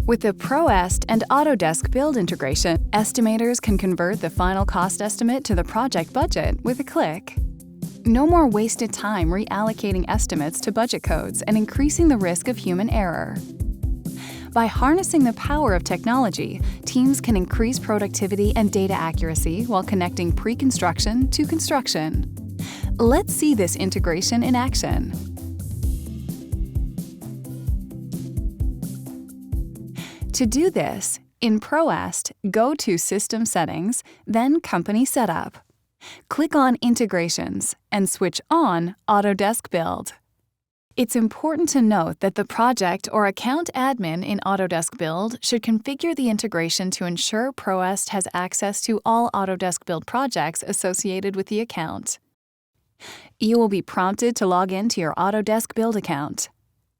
With the ProEst and Autodesk Build integration, estimators can convert the final cost estimate to the project budget with a click. No more wasted time reallocating estimates to budget codes and increasing the risk of human error. By harnessing the power of technology, teams can increase productivity and data accuracy while connecting pre-construction to construction. Let's see this integration in action. To do this, in ProEst, go to System Settings, then Company Setup. Click on Integrations and switch on Autodesk Build. It's important to note that the project or account admin in Autodesk Build should configure the integration to ensure ProEst has access to all Autodesk Build projects associated with the account. You will be prompted to log in to your Autodesk Build account.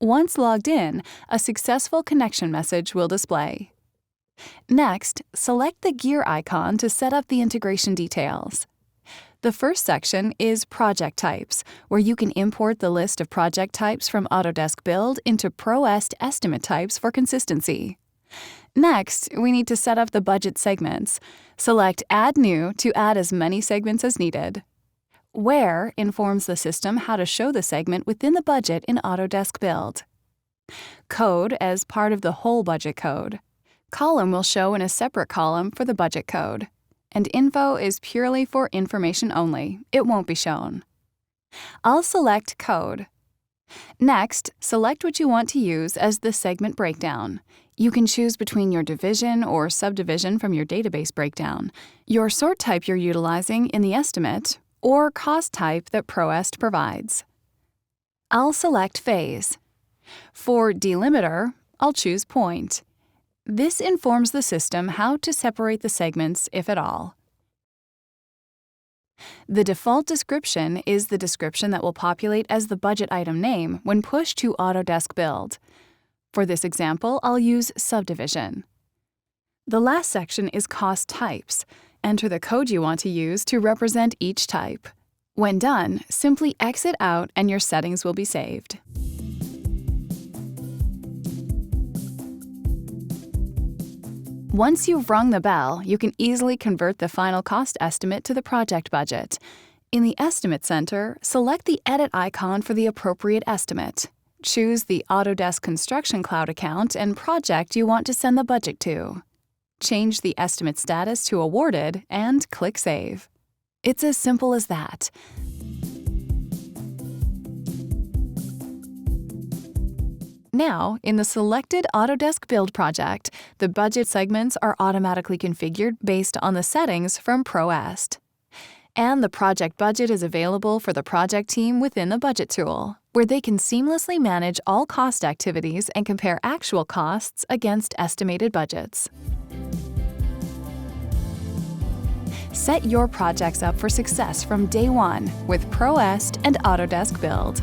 Once logged in, a successful connection message will display. Next, select the gear icon to set up the integration details. The first section is Project Types, where you can import the list of project types from Autodesk Build into ProEst estimate types for consistency. Next, we need to set up the budget segments. Select Add New to add as many segments as needed. Where informs the system how to show the segment within the budget in Autodesk Build. Code as part of the whole budget code. Column will show in a separate column for the budget code. And info is purely for information only. It won't be shown. I'll select Code. Next, select what you want to use as the segment breakdown. You can choose between your division or subdivision from your database breakdown, your sort type you're utilizing in the estimate, or cost type that ProEst provides. I'll select Phase. For Delimiter, I'll choose Point. This informs the system how to separate the segments, if at all. The default description is the description that will populate as the budget item name when pushed to Autodesk Build. For this example, I'll use Subdivision. The last section is Cost Types. Enter the code you want to use to represent each type. When done, simply exit out and your settings will be saved. Once you've rung the bell, you can easily convert the final cost estimate to the project budget. In the Estimate Center, select the Edit icon for the appropriate estimate. Choose the Autodesk Construction Cloud account and project you want to send the budget to. Change the estimate status to Awarded and click Save. It's as simple as that. Now, in the selected Autodesk Build project, the budget segments are automatically configured based on the settings from ProEst. And the project budget is available for the project team within the Budget tool, where they can seamlessly manage all cost activities and compare actual costs against estimated budgets. Set your projects up for success from day one with ProEst and Autodesk Build.